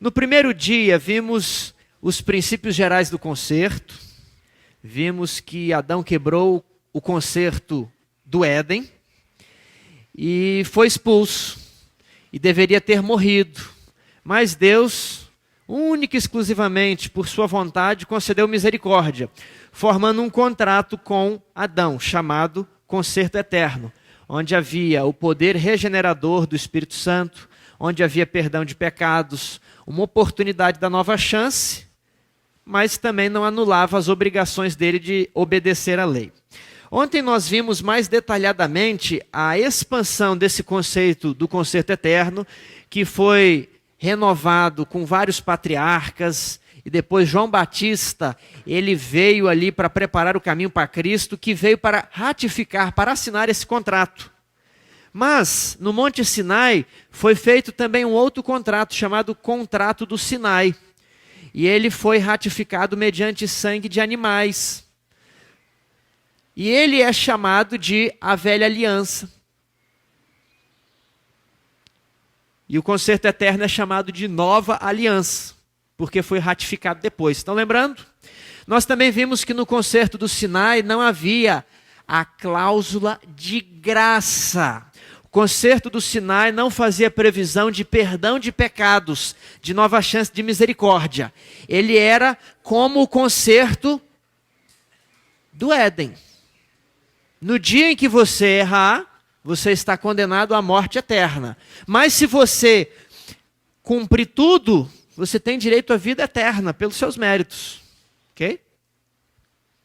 No primeiro dia, vimos os princípios gerais do concerto, vimos que Adão quebrou o concerto do Éden e foi expulso e deveria ter morrido, mas Deus, única e exclusivamente por sua vontade, concedeu misericórdia, formando um contrato com Adão, chamado concerto eterno, onde havia o poder regenerador do Espírito Santo, onde havia perdão de pecados, uma oportunidade da nova chance, mas também não anulava as obrigações dele de obedecer à lei. Ontem nós vimos mais detalhadamente a expansão desse conceito do concerto eterno, que foi renovado com vários patriarcas, e depois João Batista, ele veio ali para preparar o caminho para Cristo, que veio para ratificar, para assinar esse contrato. Mas, no Monte Sinai, foi feito também um outro contrato, chamado Contrato do Sinai. E ele foi ratificado mediante sangue de animais. E ele é chamado de a velha aliança. E o concerto eterno é chamado de nova aliança, porque foi ratificado depois. Estão lembrando? Nós também vimos que no concerto do Sinai não havia a cláusula de graça. O concerto do Sinai não fazia previsão de perdão de pecados, de nova chance de misericórdia. Ele era como o concerto do Éden. No dia em que você errar, você está condenado à morte eterna. Mas se você cumprir tudo, você tem direito à vida eterna pelos seus méritos. Ok?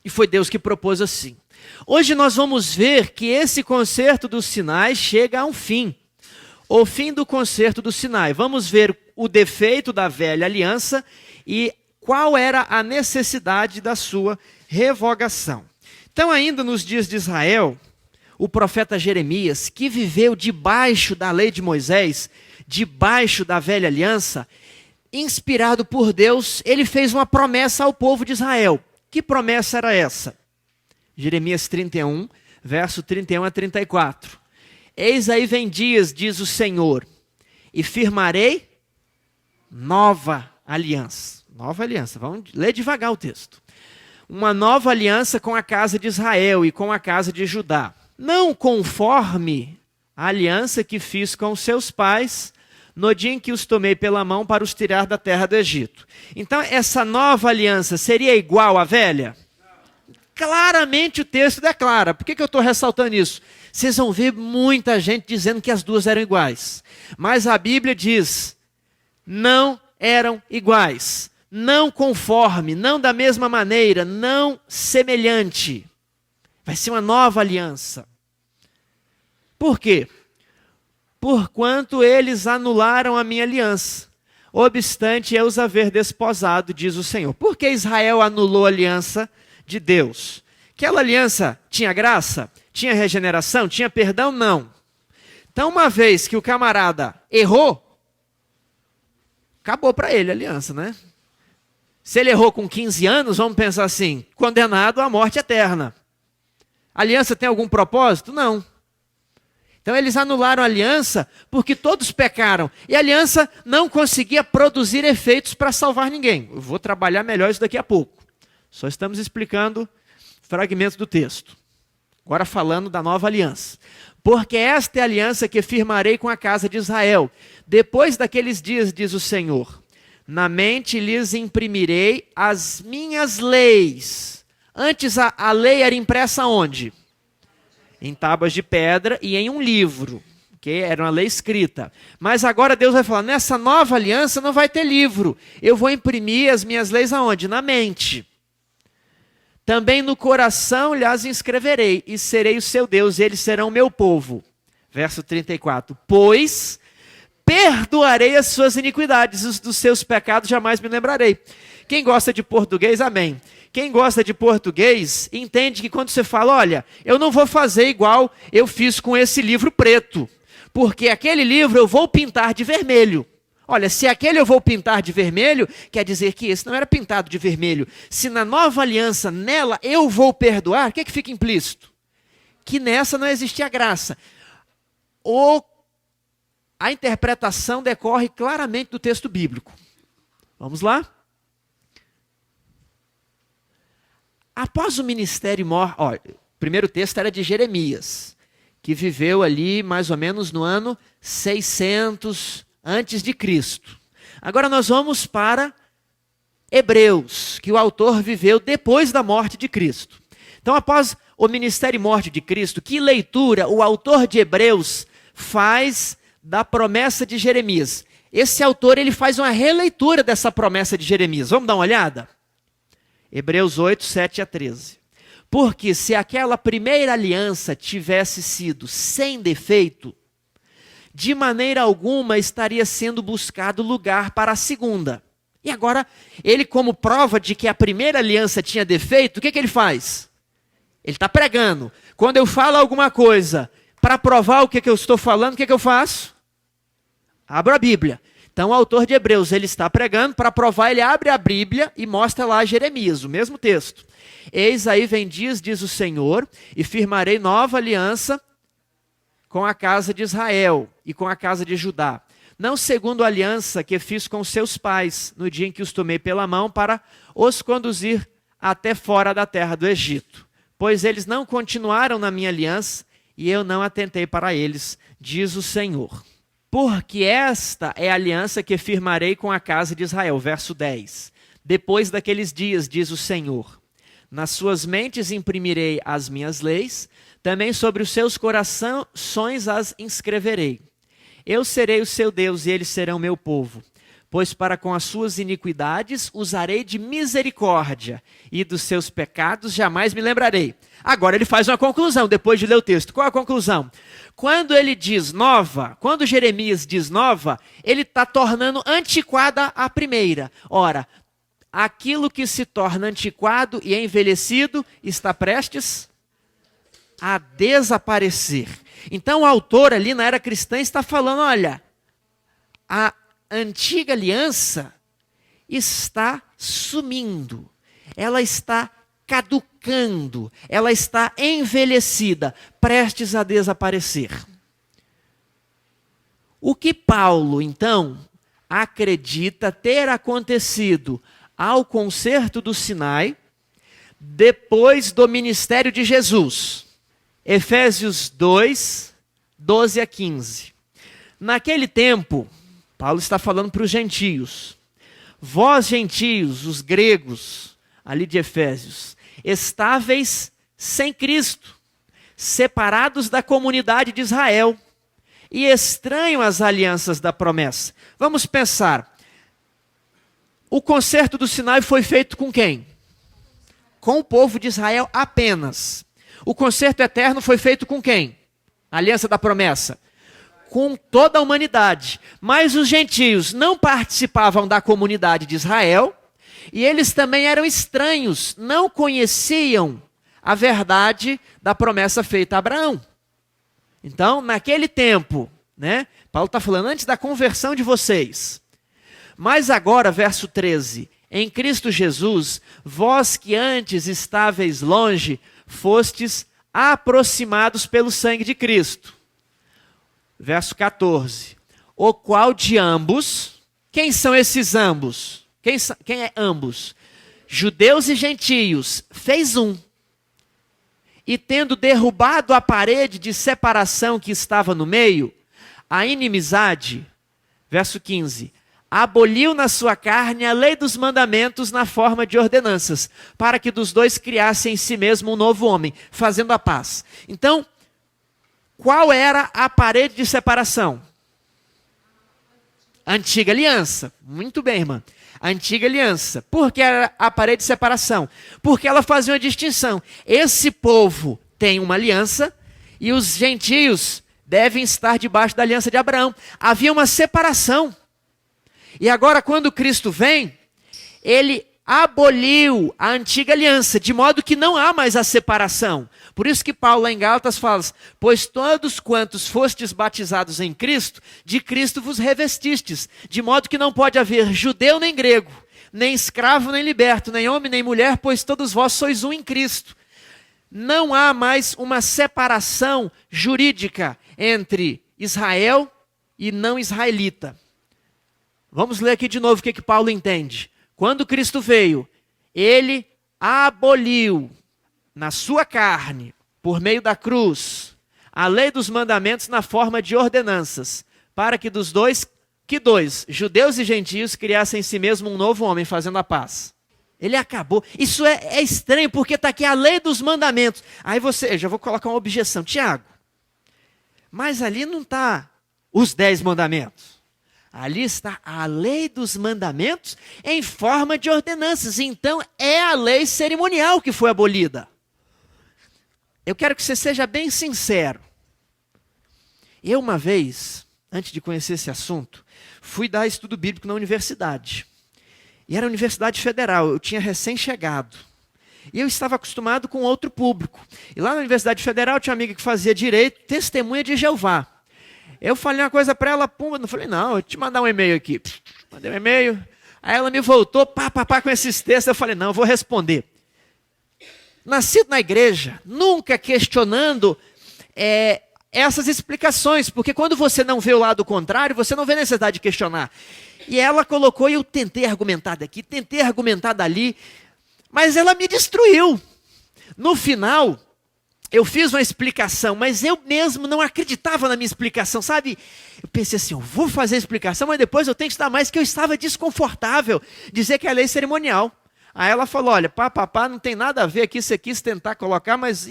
E foi Deus que propôs assim. Hoje nós vamos ver que esse concerto do Sinai chega a um fim. O fim do concerto do Sinai. Vamos ver o defeito da velha aliança e qual era a necessidade da sua revogação. Então, ainda nos dias de Israel, o profeta Jeremias, que viveu debaixo da lei de Moisés, debaixo da velha aliança, inspirado por Deus, ele fez uma promessa ao povo de Israel. Que promessa era essa? Jeremias 31, verso 31 a 34. Eis aí vem dias, diz o Senhor, e firmarei nova aliança. Nova aliança, vamos ler devagar o texto. Uma nova aliança com a casa de Israel e com a casa de Judá. Não conforme a aliança que fiz com seus pais, no dia em que os tomei pela mão para os tirar da terra do Egito. Então, essa nova aliança seria igual à velha? Claramente o texto declara. Por que eu estou ressaltando isso? Vocês vão ver muita gente dizendo que as duas eram iguais. Mas a Bíblia diz, não eram iguais. Não conforme, não da mesma maneira, não semelhante. Vai ser uma nova aliança. Por quê? Porquanto eles anularam a minha aliança, obstante eu os haver desposado, diz o Senhor. Por que Israel anulou a aliança de Deus? Aquela aliança tinha graça? Tinha regeneração? Tinha perdão? Não. Então, uma vez que o camarada errou, acabou para ele a aliança, né? Se ele errou com 15 anos, vamos pensar assim, condenado à morte eterna. A aliança tem algum propósito? Não. Então eles anularam a aliança porque todos pecaram. E a aliança não conseguia produzir efeitos para salvar ninguém. Eu vou trabalhar melhor isso daqui a pouco. Só estamos explicando fragmentos do texto. Agora falando da nova aliança. Porque esta é a aliança que firmarei com a casa de Israel. Depois daqueles dias, diz o Senhor, na mente lhes imprimirei as minhas leis. Antes a lei era impressa onde? Em tábuas de pedra e em um livro, que era uma lei escrita. Mas agora Deus vai falar, nessa nova aliança não vai ter livro. Eu vou imprimir as minhas leis aonde? Na mente. Também no coração lhes inscreverei, e serei o seu Deus, e eles serão o meu povo. Verso 34. Pois perdoarei as suas iniquidades, os dos seus pecados jamais me lembrarei. Quem gosta de português, amém. Quem gosta de português, entende que quando você fala, olha, eu não vou fazer igual eu fiz com esse livro preto, porque aquele livro eu vou pintar de vermelho. Olha, se aquele eu vou pintar de vermelho, quer dizer que esse não era pintado de vermelho. Se na nova aliança, nela, eu vou perdoar, o que é que fica implícito? Que nessa não existia graça. A interpretação decorre claramente do texto bíblico. Vamos lá? Após o ministério o primeiro texto era de Jeremias, que viveu ali mais ou menos no ano 600 antes de Cristo. Agora nós vamos para Hebreus, que o autor viveu depois da morte de Cristo. Então, após o ministério e morte de Cristo, que leitura o autor de Hebreus faz da promessa de Jeremias? Esse autor ele faz uma releitura dessa promessa de Jeremias. Vamos dar uma olhada? Hebreus 8, 7 a 13. Porque se aquela primeira aliança tivesse sido sem defeito, de maneira alguma estaria sendo buscado lugar para a segunda. E agora, ele como prova de que a primeira aliança tinha defeito, o que ele faz? Ele está pregando. Quando eu falo alguma coisa, para provar o que eu estou falando, o que eu faço? Abro a Bíblia. Então o autor de Hebreus, ele está pregando, para provar ele abre a Bíblia e mostra lá Jeremias, o mesmo texto. Eis aí vem dias, diz o Senhor, e firmarei nova aliança com a casa de Israel e com a casa de Judá. Não segundo a aliança que fiz com seus pais, no dia em que os tomei pela mão para os conduzir até fora da terra do Egito. Pois eles não continuaram na minha aliança e eu não atentei para eles, diz o Senhor. Porque esta é a aliança que firmarei com a casa de Israel. Verso 10. Depois daqueles dias, diz o Senhor, nas suas mentes imprimirei as minhas leis, também sobre os seus corações as inscreverei. Eu serei o seu Deus e eles serão meu povo. Pois para com as suas iniquidades usarei de misericórdia e dos seus pecados jamais me lembrarei. Agora ele faz uma conclusão, depois de ler o texto. Qual a conclusão? Quando ele diz nova, quando Jeremias diz nova, ele está tornando antiquada a primeira. Ora, aquilo que se torna antiquado e envelhecido está prestes a desaparecer. Então o autor ali na era cristã está falando, olha, a antiga aliança está sumindo, ela está caducando, ela está envelhecida, prestes a desaparecer. O que Paulo, então, acredita ter acontecido ao concerto do Sinai, depois do ministério de Jesus? Efésios 2, 12 a 15. Naquele tempo, Paulo está falando para os gentios. Vós, gentios, os gregos, ali de Efésios, estáveis sem Cristo, separados da comunidade de Israel e estranhos às alianças da promessa. Vamos pensar. O concerto do Sinai foi feito com quem? Com o povo de Israel apenas. O concerto eterno foi feito com quem? A aliança da promessa. Com toda a humanidade. Mas os gentios não participavam da comunidade de Israel e eles também eram estranhos, não conheciam a verdade da promessa feita a Abraão. Então, naquele tempo, Paulo está falando antes da conversão de vocês. Mas agora, verso 13, em Cristo Jesus, vós que antes estáveis longe, fostes aproximados pelo sangue de Cristo. Verso 14. O qual de ambos, quem são esses ambos? Quem é ambos? Judeus e gentios, fez um. E tendo derrubado a parede de separação que estava no meio, a inimizade, verso 15, aboliu na sua carne a lei dos mandamentos na forma de ordenanças, para que dos dois criasse em si mesmo um novo homem, fazendo a paz. Então, qual era a parede de separação? Antiga aliança. Muito bem, irmã. Antiga aliança. Por que era a parede de separação? Porque ela fazia uma distinção. Esse povo tem uma aliança e os gentios devem estar debaixo da aliança de Abraão. Havia uma separação. E agora, quando Cristo vem, ele aboliu a antiga aliança, de modo que não há mais a separação. Por isso que Paulo lá em Gálatas fala, pois todos quantos fostes batizados em Cristo, de Cristo vos revestistes, de modo que não pode haver judeu nem grego, nem escravo nem liberto, nem homem nem mulher, pois todos vós sois um em Cristo. Não há mais uma separação jurídica entre Israel e não israelita. Vamos ler aqui de novo o que Paulo entende. Quando Cristo veio, ele aboliu na sua carne, por meio da cruz, a lei dos mandamentos na forma de ordenanças, para que dos dois, judeus e gentios, criassem em si mesmo um novo homem, fazendo a paz. Ele acabou. Isso é estranho, porque está aqui a lei dos mandamentos. Aí eu já vou colocar uma objeção. Tiago, mas ali não está os 10 mandamentos. Ali está a lei dos mandamentos em forma de ordenanças. Então é a lei cerimonial que foi abolida. Eu quero que você seja bem sincero. Eu uma vez, antes de conhecer esse assunto, fui dar estudo bíblico na universidade. E era a Universidade Federal, eu tinha recém-chegado. E eu estava acostumado com outro público. E lá na Universidade Federal tinha uma amiga que fazia direito, testemunha de Jeová. Eu falei uma coisa para ela, pum, eu falei, não, eu te mandar um e-mail aqui. Mandei um e-mail, aí ela me voltou, pá, com esses textos, eu falei, não, eu vou responder. Nascido na igreja, nunca questionando essas explicações, porque quando você não vê o lado contrário, você não vê necessidade de questionar. E ela colocou, e eu tentei argumentar daqui, tentei argumentar dali, mas ela me destruiu. No final, eu fiz uma explicação, mas eu mesmo não acreditava na minha explicação, sabe? Eu pensei assim, eu vou fazer a explicação, mas depois eu tenho que estudar mais, que eu estava desconfortável dizer que é lei cerimonial. Aí ela falou, olha, não tem nada a ver aqui, você quis tentar colocar, mas...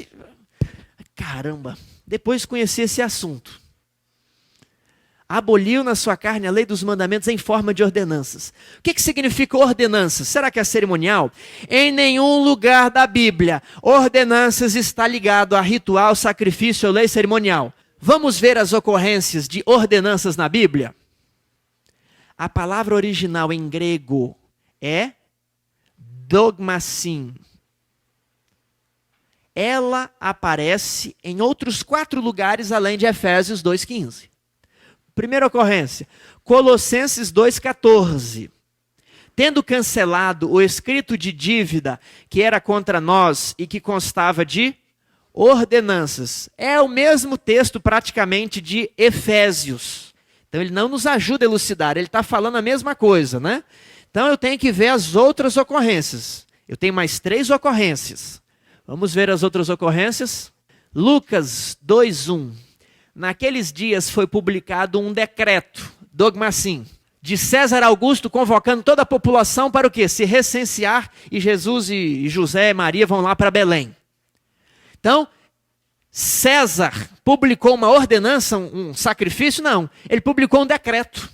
Caramba, depois conheci esse assunto. Aboliu na sua carne a lei dos mandamentos em forma de ordenanças. O que significa ordenanças? Será que é cerimonial? Em nenhum lugar da Bíblia, ordenanças está ligado a ritual, sacrifício ou lei cerimonial. Vamos ver as ocorrências de ordenanças na Bíblia? A palavra original em grego é dogmasim. Ela aparece em outros 4 lugares além de Efésios 2,15. Primeira ocorrência, Colossenses 2,14. Tendo cancelado o escrito de dívida que era contra nós e que constava de ordenanças. É o mesmo texto praticamente de Efésios. Então ele não nos ajuda a elucidar, ele está falando a mesma coisa, né? Então eu tenho que ver as outras ocorrências. Eu tenho mais 3 ocorrências. Vamos ver as outras ocorrências? Lucas 2,1. Naqueles dias foi publicado um decreto, dogmasim, de César Augusto convocando toda a população para o quê? Se recensear, e Jesus e José e Maria vão lá para Belém. Então, César publicou uma ordenança, um sacrifício? Não, ele publicou um decreto.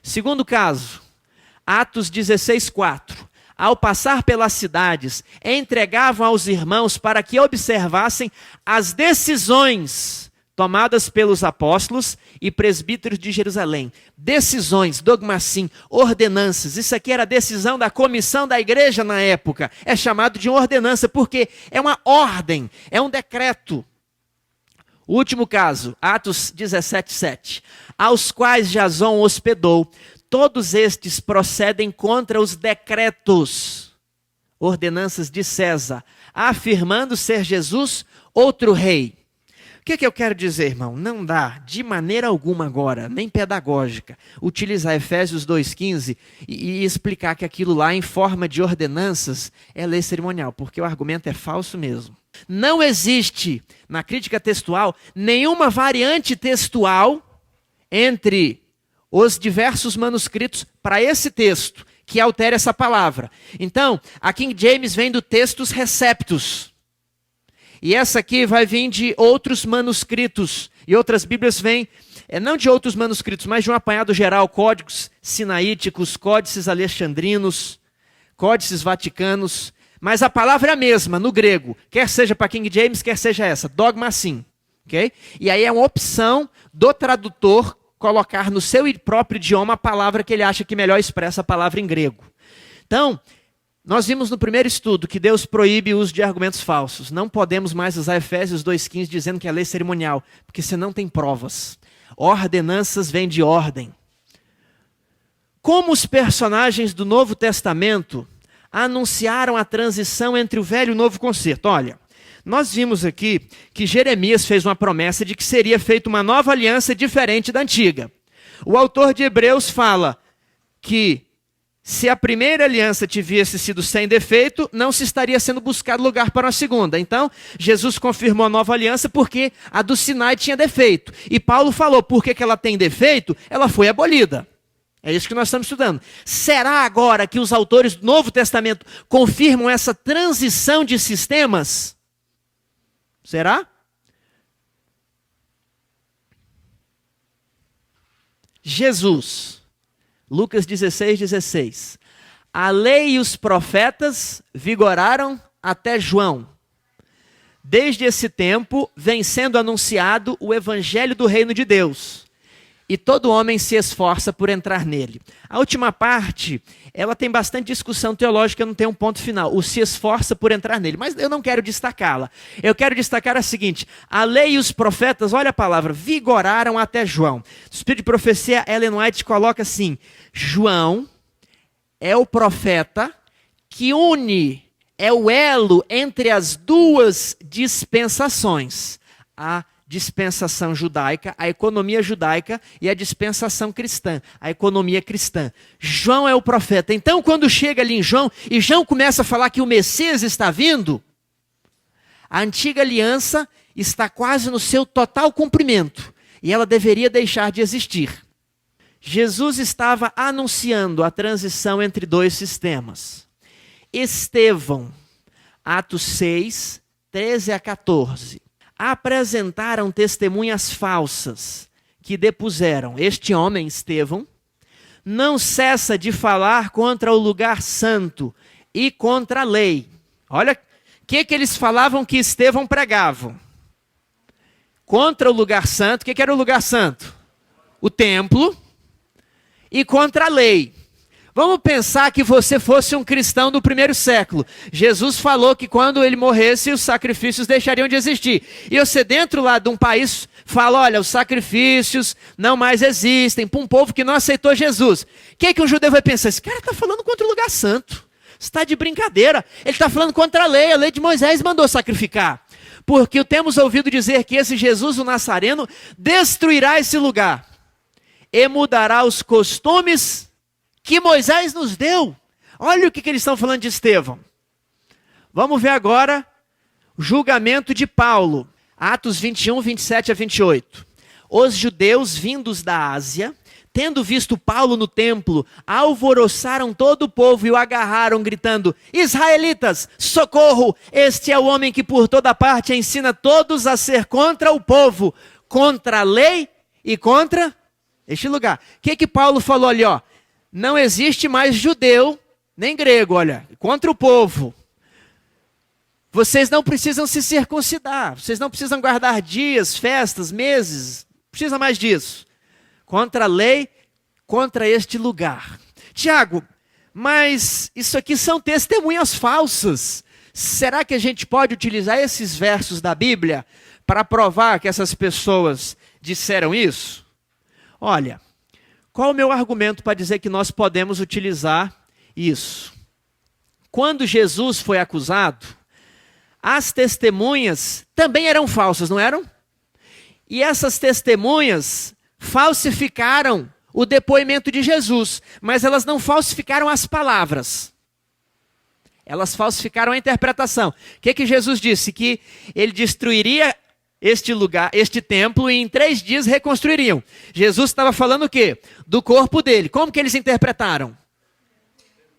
Segundo caso, Atos 16,4. Ao passar pelas cidades, entregavam aos irmãos para que observassem as decisões tomadas pelos apóstolos e presbíteros de Jerusalém. Decisões, dogmasim, ordenanças. Isso aqui era a decisão da comissão da igreja na época. É chamado de ordenança porque é uma ordem, é um decreto. O último caso, Atos 17,7. Aos quais Jasão hospedou. Todos estes procedem contra os decretos, ordenanças de César, afirmando ser Jesus outro rei. O que eu quero dizer, irmão? Não dá, de maneira alguma agora, nem pedagógica, utilizar Efésios 2,15 e explicar que aquilo lá, em forma de ordenanças, é lei cerimonial, porque o argumento é falso mesmo. Não existe, na crítica textual, nenhuma variante textual entre os diversos manuscritos para esse texto, que altere essa palavra. Então, a King James vem do textus receptus. E essa aqui vai vir de outros manuscritos. E outras Bíblias vêm, não de outros manuscritos, mas de um apanhado geral, códigos sinaíticos, códices alexandrinos, códices vaticanos. Mas a palavra é a mesma no grego, quer seja para King James, quer seja essa, dogmasim. Okay? E aí é uma opção do tradutor colocar no seu próprio idioma a palavra que ele acha que melhor expressa a palavra em grego. Então, nós vimos no primeiro estudo que Deus proíbe o uso de argumentos falsos. Não podemos mais usar Efésios 2,15 dizendo que é lei cerimonial, porque você não tem provas. Ordenanças vêm de ordem. Como os personagens do Novo Testamento anunciaram a transição entre o Velho e o Novo Concerto? Olha, nós vimos aqui que Jeremias fez uma promessa de que seria feita uma nova aliança diferente da antiga. O autor de Hebreus fala, que se a primeira aliança tivesse sido sem defeito, não se estaria sendo buscado lugar para uma segunda. Então, Jesus confirmou a nova aliança porque a do Sinai tinha defeito. E Paulo falou, porque que ela tem defeito, ela foi abolida. É isso que nós estamos estudando. Será agora que os autores do Novo Testamento confirmam essa transição de sistemas? Será? Jesus, Lucas 16:16. A lei e os profetas vigoraram até João. Desde esse tempo vem sendo anunciado o evangelho do reino de Deus. E todo homem se esforça por entrar nele. A última parte, ela tem bastante discussão teológica, não tem um ponto final. O se esforça por entrar nele. Mas eu não quero destacá-la. Eu quero destacar a seguinte. A lei e os profetas, olha a palavra, vigoraram até João. O Espírito de Profecia, Ellen White coloca assim. João é o profeta que une, é o elo entre as duas dispensações. A dispensação judaica, a economia judaica e a dispensação cristã, a economia cristã. João é o profeta. Então, quando chega ali em João, e João começa a falar que o Messias está vindo, a antiga aliança está quase no seu total cumprimento, e ela deveria deixar de existir. Jesus estava anunciando a transição entre dois sistemas. Estevão, Atos 6, 13 a 14. Apresentaram testemunhas falsas que depuseram. Este homem, Estevão, não cessa de falar contra o lugar santo e contra a lei. Olha, o que eles falavam que Estevão pregava? Contra o lugar santo. O que era o lugar santo? O templo. E contra a lei. Vamos pensar que você fosse um cristão do primeiro século. Jesus falou que quando ele morresse, os sacrifícios deixariam de existir. E você dentro lá de um país fala, olha, os sacrifícios não mais existem para um povo que não aceitou Jesus. O que um judeu vai pensar? Esse cara está falando contra o lugar santo. Está de brincadeira. Ele está falando contra a lei de Moisés mandou sacrificar. Porque temos ouvido dizer que esse Jesus, o Nazareno, destruirá esse lugar. E mudará os costumes que Moisés nos deu. Olha o que eles estão falando de Estevão. Vamos ver agora o julgamento de Paulo. Atos 21, 27 a 28. Os judeus vindos da Ásia, tendo visto Paulo no templo, alvoroçaram todo o povo e o agarraram, gritando, israelitas, socorro! Este é o homem que por toda parte ensina todos a ser contra o povo, contra a lei e contra este lugar. O que Paulo falou ali, ó? Não existe mais judeu, nem grego, olha, contra o povo. Vocês não precisam se circuncidar, vocês não precisam guardar dias, festas, meses, não precisa mais disso. Contra a lei, contra este lugar. Tiago, mas isso aqui são testemunhas falsas. Será que a gente pode utilizar esses versos da Bíblia para provar que essas pessoas disseram isso? Olha, qual o meu argumento para dizer que nós podemos utilizar isso? Quando Jesus foi acusado, as testemunhas também eram falsas, não eram? E essas testemunhas falsificaram o depoimento de Jesus, mas elas não falsificaram as palavras. Elas falsificaram a interpretação. O que Jesus disse? Que ele destruiria este lugar, este templo, e em 3 dias reconstruiriam. Jesus estava falando o quê? Do corpo dele. Como que eles interpretaram?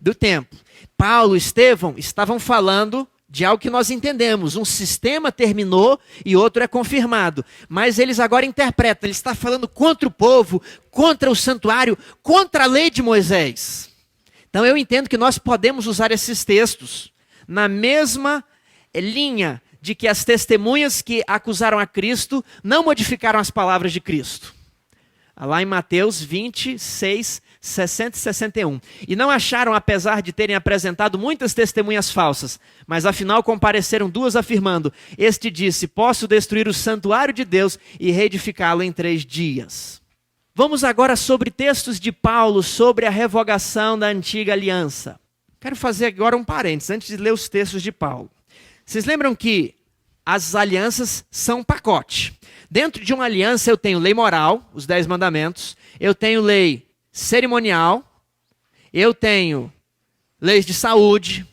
Do templo. Paulo e Estevão estavam falando de algo que nós entendemos. Um sistema terminou e outro é confirmado. Mas eles agora interpretam. Ele está falando contra o povo, contra o santuário, contra a lei de Moisés. Então eu entendo que nós podemos usar esses textos na mesma linha de que as testemunhas que acusaram a Cristo não modificaram as palavras de Cristo. Lá em Mateus 26, 60 e 61. E não acharam, apesar de terem apresentado muitas testemunhas falsas, mas afinal compareceram 2 afirmando, este disse, posso destruir o santuário de Deus e reedificá-lo em 3 dias. Vamos agora sobre textos de Paulo sobre a revogação da antiga aliança. Quero fazer agora um parênteses, antes de ler os textos de Paulo. Vocês lembram que as alianças são um pacote. Dentro de uma aliança eu tenho lei moral, os 10 mandamentos, eu tenho lei cerimonial, eu tenho leis de saúde,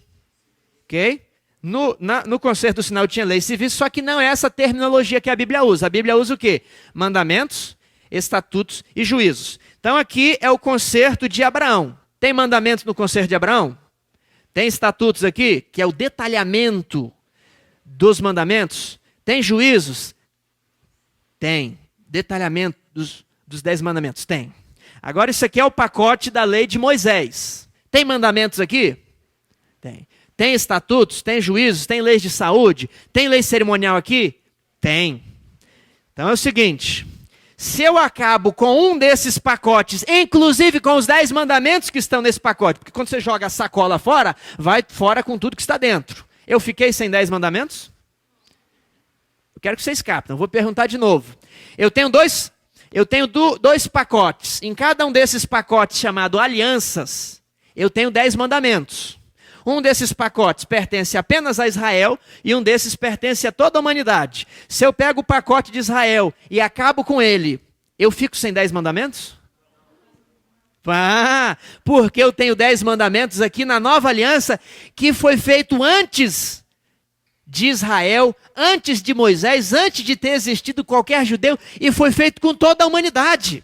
ok? No concerto do sinal tinha leis civis, só que não é essa terminologia que a Bíblia usa. A Bíblia usa o quê? Mandamentos, estatutos e juízos. Então aqui é o concerto de Abraão. Tem mandamentos no concerto de Abraão? Tem estatutos aqui, que é o detalhamento dos mandamentos? Tem juízos? Tem. Detalhamento dos 10 mandamentos? Tem. Agora isso aqui é o pacote da lei de Moisés. Tem mandamentos aqui? Tem. Tem estatutos? Tem juízos? Tem leis de saúde? Tem lei cerimonial aqui? Tem. Então é o seguinte, se eu acabo com um desses pacotes, inclusive com os 10 mandamentos que estão nesse pacote, porque quando você joga a sacola fora, vai fora com tudo que está dentro. Eu fiquei sem 10 mandamentos? Eu quero que vocês captem, eu vou perguntar de novo. Eu tenho dois pacotes. Em cada um desses pacotes chamado alianças, eu tenho 10 mandamentos. Um desses pacotes pertence apenas a Israel e um desses pertence a toda a humanidade. Se eu pego o pacote de Israel e acabo com ele, eu fico sem 10 mandamentos? Porque eu tenho 10 mandamentos aqui na nova aliança que foi feito antes de Israel, antes de Moisés, antes de ter existido qualquer judeu, e foi feito com toda a humanidade.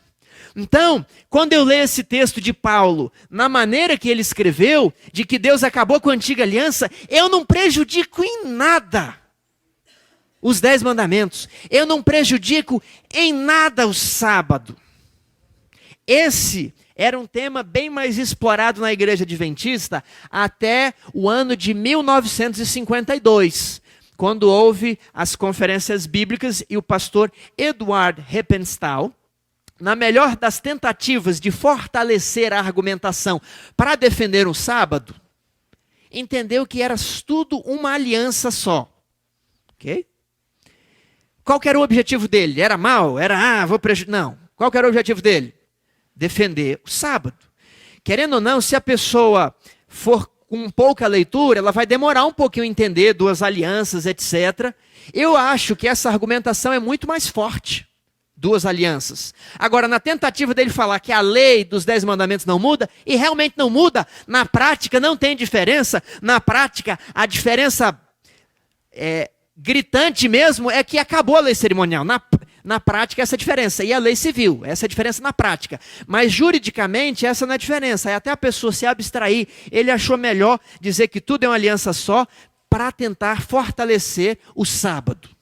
Então, quando eu leio esse texto de Paulo, na maneira que ele escreveu, de que Deus acabou com a antiga aliança, eu não prejudico em nada os 10 mandamentos. Eu não prejudico em nada o sábado. Esse era um tema bem mais explorado na igreja adventista até o ano de 1952, quando houve as conferências bíblicas e o pastor Edward Heppenstall, na melhor das tentativas de fortalecer a argumentação para defender o sábado, entendeu que era tudo uma aliança só. Ok? Qual que era o objetivo dele? Era mal? Era, vou prejudicar? Não. Qual que era o objetivo dele? Defender o sábado. Querendo ou não, se a pessoa for com pouca leitura, ela vai demorar um pouquinho a entender duas alianças, etc. Eu acho que essa argumentação é muito mais forte. Duas alianças. Agora, na tentativa dele falar que a lei dos 10 mandamentos não muda, e realmente não muda, na prática não tem diferença, na prática a diferença gritante mesmo é que acabou a lei cerimonial. Na prática essa é a diferença, e a lei civil, essa é a diferença na prática. Mas juridicamente essa não é a diferença, aí até a pessoa se abstrair, ele achou melhor dizer que tudo é uma aliança só, para tentar fortalecer o sábado.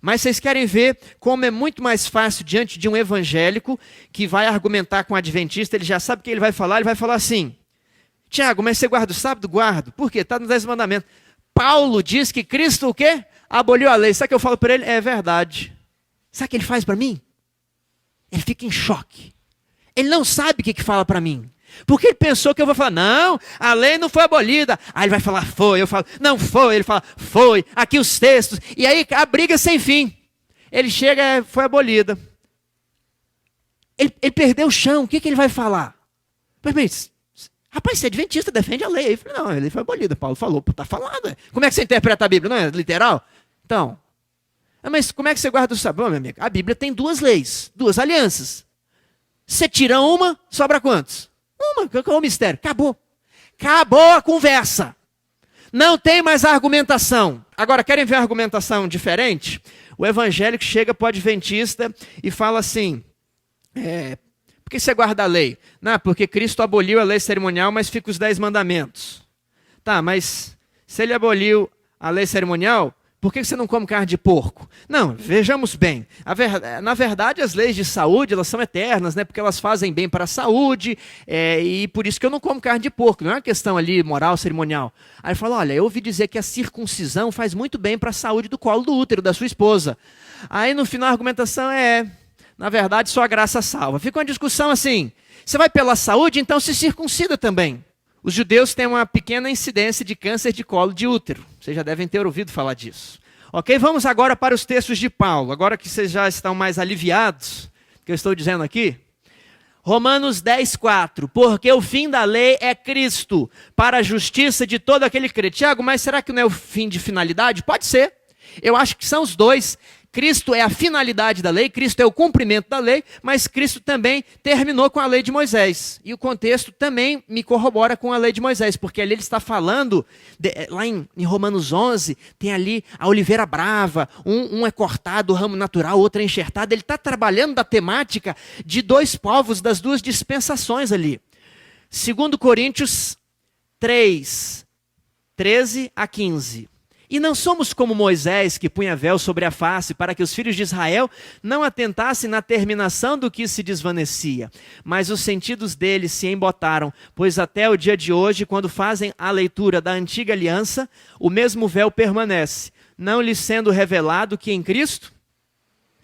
Mas vocês querem ver como é muito mais fácil diante de um evangélico que vai argumentar com o adventista, ele já sabe o que ele vai falar assim: Tiago, mas você guarda o sábado? Guardo. Por quê? Está nos 10 mandamentos. Paulo diz que Cristo o quê? Aboliu a lei. Sabe o que eu falo para ele? É verdade. Sabe o que ele faz para mim? Ele fica em choque. Ele não sabe o que fala para mim. Porque ele pensou que eu vou falar, não, a lei não foi abolida. Aí ele vai falar, foi. Eu falo, não foi. Ele fala, foi. Aqui os textos. E aí a briga sem fim. Ele chega, foi abolida. Ele perdeu o chão. O que ele vai falar? Mas, rapaz, você é adventista, defende a lei. Ele falou, não, a lei foi abolida. Paulo falou, está falando. Como é que você interpreta a Bíblia? Não é literal? Então, mas como é que você guarda o sábado? Meu amigo, a Bíblia tem duas leis, duas alianças. Você tira uma, sobra quantos? Uma, qual é o mistério? Acabou. Acabou a conversa. Não tem mais argumentação. Agora, querem ver uma argumentação diferente? O evangélico chega para o adventista e fala assim, por que você guarda a lei? Não, porque Cristo aboliu a lei cerimonial, mas fica os 10 mandamentos. Tá, mas se ele aboliu a lei cerimonial, por que você não come carne de porco? Não, vejamos bem. Na verdade, as leis de saúde, elas são eternas, né? Porque elas fazem bem para a saúde, e por isso que eu não como carne de porco. Não é uma questão ali moral, cerimonial. Aí ele fala, olha, eu ouvi dizer que a circuncisão faz muito bem para a saúde do colo do útero da sua esposa. Aí no final a argumentação na verdade, só a graça salva. Fica uma discussão assim, você vai pela saúde, então se circuncida também. Os judeus têm uma pequena incidência de câncer de colo de útero. Vocês já devem ter ouvido falar disso. Ok, vamos agora para os textos de Paulo. Agora que vocês já estão mais aliviados, do que eu estou dizendo aqui. Romanos 10:4. Porque o fim da lei é Cristo, para a justiça de todo aquele que crê. Tiago, mas será que não é o fim de finalidade? Pode ser. Eu acho que são os dois. Cristo é a finalidade da lei, Cristo é o cumprimento da lei, mas Cristo também terminou com a lei de Moisés. E o contexto também me corrobora com a lei de Moisés, porque ali ele está falando, lá em Romanos 11, tem ali a oliveira brava, um é cortado, o ramo natural, outro é enxertado. Ele está trabalhando da temática de dois povos, das duas dispensações ali. 2 Coríntios 3, 13 a 15. E não somos como Moisés, que punha véu sobre a face, para que os filhos de Israel não atentassem na terminação do que se desvanecia. Mas os sentidos deles se embotaram, pois até o dia de hoje, quando fazem a leitura da antiga aliança, o mesmo véu permanece, não lhes sendo revelado que em Cristo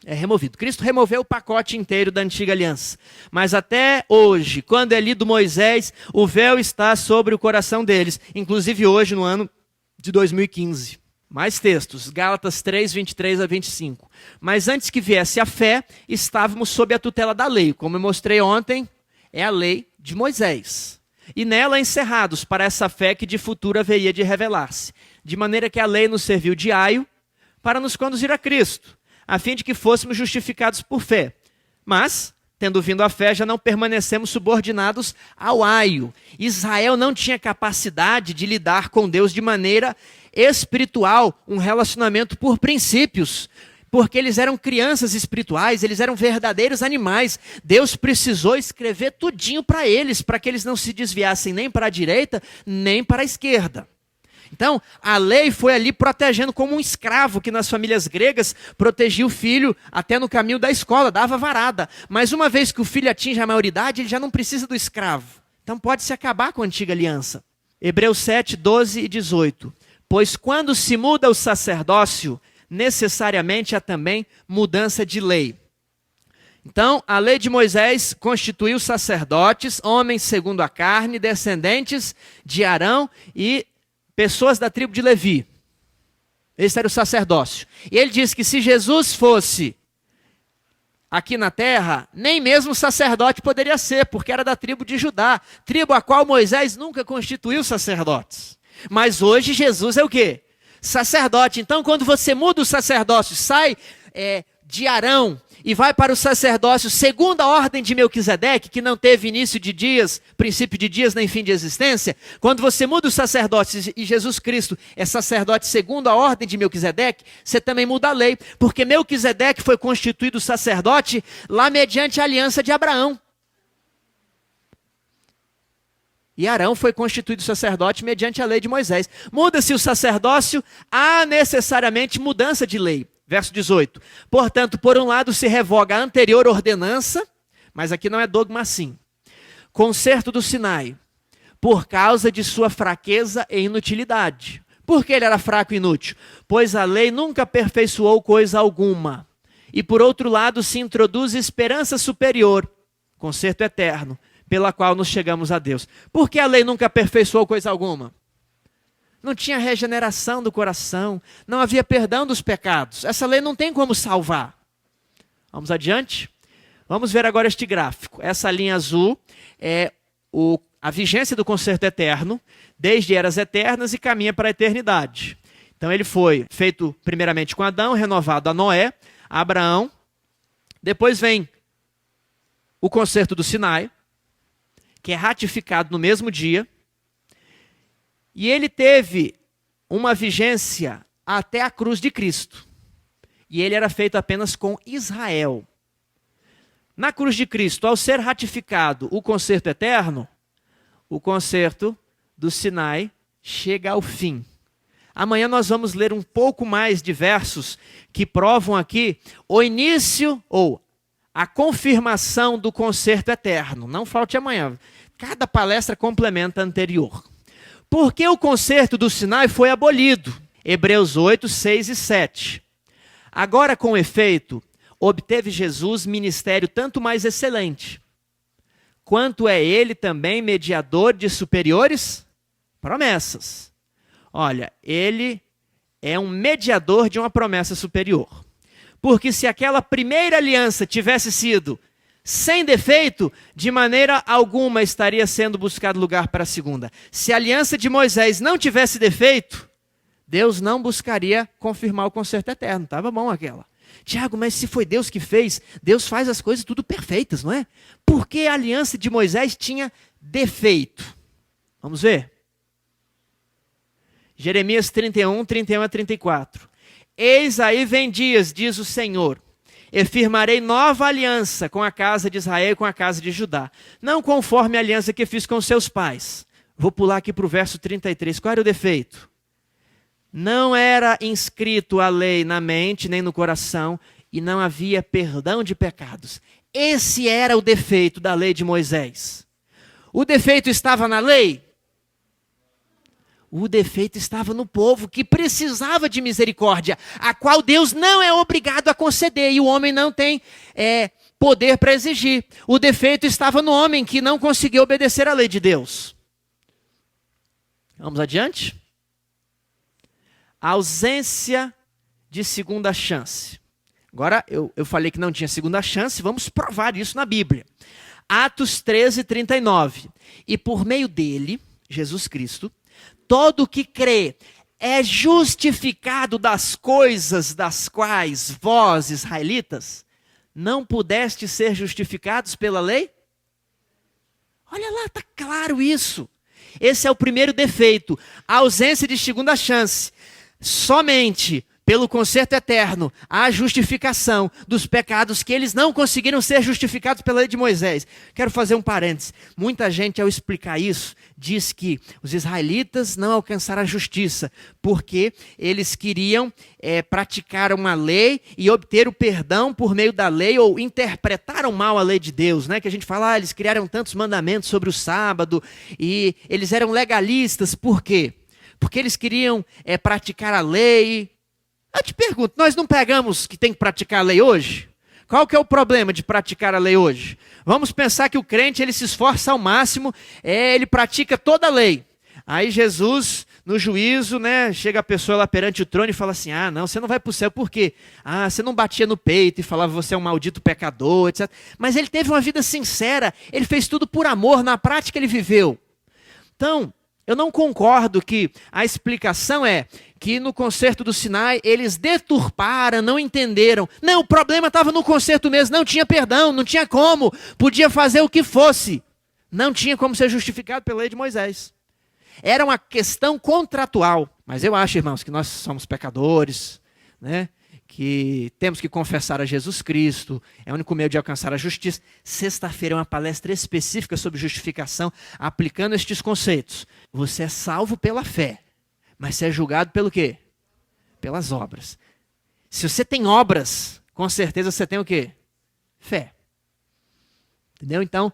é removido. Cristo removeu o pacote inteiro da antiga aliança. Mas até hoje, quando é lido Moisés, o véu está sobre o coração deles, inclusive hoje, no ano de 2015. Mais textos, Gálatas 3, 23 a 25. Mas antes que viesse a fé, estávamos sob a tutela da lei. Como eu mostrei ontem, é a lei de Moisés. E nela encerrados para essa fé que de futuro haveria de revelar-se. De maneira que a lei nos serviu de aio para nos conduzir a Cristo, a fim de que fôssemos justificados por fé. Mas, tendo vindo a fé, já não permanecemos subordinados ao aio. Israel não tinha capacidade de lidar com Deus de maneira espiritual, um relacionamento por princípios, porque eles eram crianças espirituais, eles eram verdadeiros animais. Deus precisou escrever tudinho para eles, para que eles não se desviassem nem para a direita, nem para a esquerda. Então, a lei foi ali protegendo como um escravo que nas famílias gregas protegia o filho até no caminho da escola, dava varada. Mas uma vez que o filho atinge a maioridade, ele já não precisa do escravo. Então pode-se acabar com a antiga aliança. Hebreus 7, 12 e 18. Pois quando se muda o sacerdócio, necessariamente há também mudança de lei. Então, a lei de Moisés constituiu sacerdotes, homens segundo a carne, descendentes de Arão e pessoas da tribo de Levi. Esse era o sacerdócio. E ele diz que se Jesus fosse aqui na terra, nem mesmo sacerdote poderia ser, porque era da tribo de Judá, tribo a qual Moisés nunca constituiu sacerdotes. Mas hoje Jesus é o quê? Sacerdote. Então, quando você muda o sacerdócio, sai de Arão e vai para o sacerdócio segundo a ordem de Melquisedeque, que não teve início de dias, princípio de dias, nem fim de existência. Quando você muda o sacerdócio e Jesus Cristo é sacerdote segundo a ordem de Melquisedeque, você também muda a lei, porque Melquisedeque foi constituído sacerdote lá mediante a aliança de Abraão. E Arão foi constituído sacerdote mediante a lei de Moisés. Muda-se o sacerdócio, há necessariamente mudança de lei. Verso 18. Portanto, por um lado se revoga a anterior ordenança, mas aqui não é dogma assim. Concerto do Sinai, por causa de sua fraqueza e inutilidade. Por que ele era fraco e inútil? Pois a lei nunca aperfeiçoou coisa alguma. E por outro lado se introduz esperança superior, concerto eterno, pela qual nos chegamos a Deus. Por que a lei nunca aperfeiçoou coisa alguma? Não tinha regeneração do coração, não havia perdão dos pecados. Essa lei não tem como salvar. Vamos adiante? Vamos ver agora este gráfico. Essa linha azul é a vigência do concerto eterno, desde eras eternas e caminha para a eternidade. Então ele foi feito primeiramente com Adão, renovado a Noé, a Abraão. Depois vem o concerto do Sinai, que é ratificado no mesmo dia. E ele teve uma vigência até a cruz de Cristo. E ele era feito apenas com Israel. Na cruz de Cristo, ao ser ratificado o concerto eterno, o concerto do Sinai chega ao fim. Amanhã nós vamos ler um pouco mais de versos que provam aqui o início ou a confirmação do concerto eterno. Não falte amanhã. Cada palestra complementa a anterior. Por que o concerto do Sinai foi abolido? Hebreus 8, 6 e 7. Agora, com efeito, obteve Jesus ministério tanto mais excelente, quanto é ele também mediador de superiores promessas. Olha, ele é um mediador de uma promessa superior. Porque se aquela primeira aliança tivesse sido sem defeito, de maneira alguma estaria sendo buscado lugar para a segunda. Se a aliança de Moisés não tivesse defeito, Deus não buscaria confirmar o concerto eterno. Estava bom aquela. Tiago, mas se foi Deus que fez, Deus faz as coisas tudo perfeitas, não é? Por que a aliança de Moisés tinha defeito? Vamos ver? Jeremias 31, 31 a 34. Eis aí vem dias, diz o Senhor, e firmarei nova aliança com a casa de Israel e com a casa de Judá, não conforme a aliança que fiz com seus pais. Vou pular aqui para o verso 33. Qual era o defeito? Não era inscrito a lei na mente nem no coração, e não havia perdão de pecados. Esse era o defeito da lei de Moisés. O defeito estava na lei? O defeito estava no povo, que precisava de misericórdia, a qual Deus não é obrigado a conceder, e o homem não tem poder para exigir. O defeito estava no homem, que não conseguiu obedecer à lei de Deus. Vamos adiante? A ausência de segunda chance. Agora, eu falei que não tinha segunda chance, vamos provar isso na Bíblia. Atos 13, 39. E por meio dele, Jesus Cristo, todo o que crê é justificado das coisas das quais vós, israelitas, não pudeste ser justificados pela lei? Olha lá, está claro isso. Esse é o primeiro defeito, a ausência de segunda chance. Somente pelo conserto eterno, a justificação dos pecados que eles não conseguiram ser justificados pela lei de Moisés. Quero fazer um parênteses. Muita gente, ao explicar isso, diz que os israelitas não alcançaram a justiça, porque eles queriam praticar uma lei e obter o perdão por meio da lei, ou interpretaram mal a lei de Deus, né? Que a gente fala, eles criaram tantos mandamentos sobre o sábado, e eles eram legalistas. Por quê? Porque eles queriam praticar a lei. Eu te pergunto, nós não pegamos que tem que praticar a lei hoje? Qual que é o problema de praticar a lei hoje? Vamos pensar que o crente, ele se esforça ao máximo, ele pratica toda a lei. Aí Jesus, no juízo, né, chega a pessoa lá perante o trono e fala assim, não, você não vai para o céu, por quê? Você não batia no peito e falava, você é um maldito pecador, etc. Mas ele teve uma vida sincera, ele fez tudo por amor, na prática ele viveu. Então, eu não concordo que a explicação é que no concerto do Sinai eles deturparam, não entenderam. Não, o problema estava no concerto mesmo, não tinha perdão, não tinha como, podia fazer o que fosse. Não tinha como ser justificado pela lei de Moisés. Era uma questão contratual. Mas eu acho, irmãos, que nós somos pecadores, né? Que temos que confessar a Jesus Cristo, é o único meio de alcançar a justiça. Sexta-feira é uma palestra específica sobre justificação, aplicando estes conceitos. Você é salvo pela fé, mas você é julgado pelo quê? Pelas obras. Se você tem obras, com certeza você tem o quê? Fé. Entendeu? Então,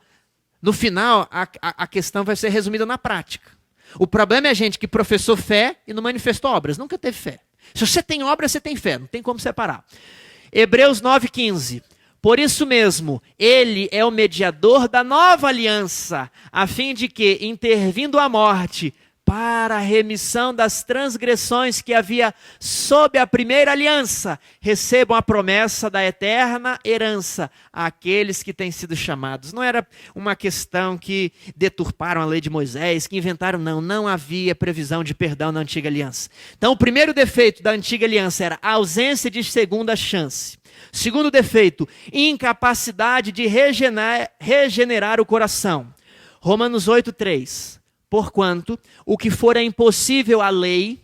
no final, a questão vai ser resumida na prática. O problema é a gente que professou fé e não manifestou obras, nunca teve fé. Se você tem obra, você tem fé, não tem como separar. Hebreus 9,15. Por isso mesmo, ele é o mediador da nova aliança, a fim de que, intervindo a morte, para a remissão das transgressões que havia sob a primeira aliança, recebam a promessa da eterna herança àqueles que têm sido chamados. Não era uma questão que deturparam a lei de Moisés, que inventaram, não havia previsão de perdão na antiga aliança. Então, o primeiro defeito da antiga aliança era a ausência de segunda chance. Segundo defeito, incapacidade de regenerar o coração. Romanos 8,3. Porquanto, o que fora impossível à lei,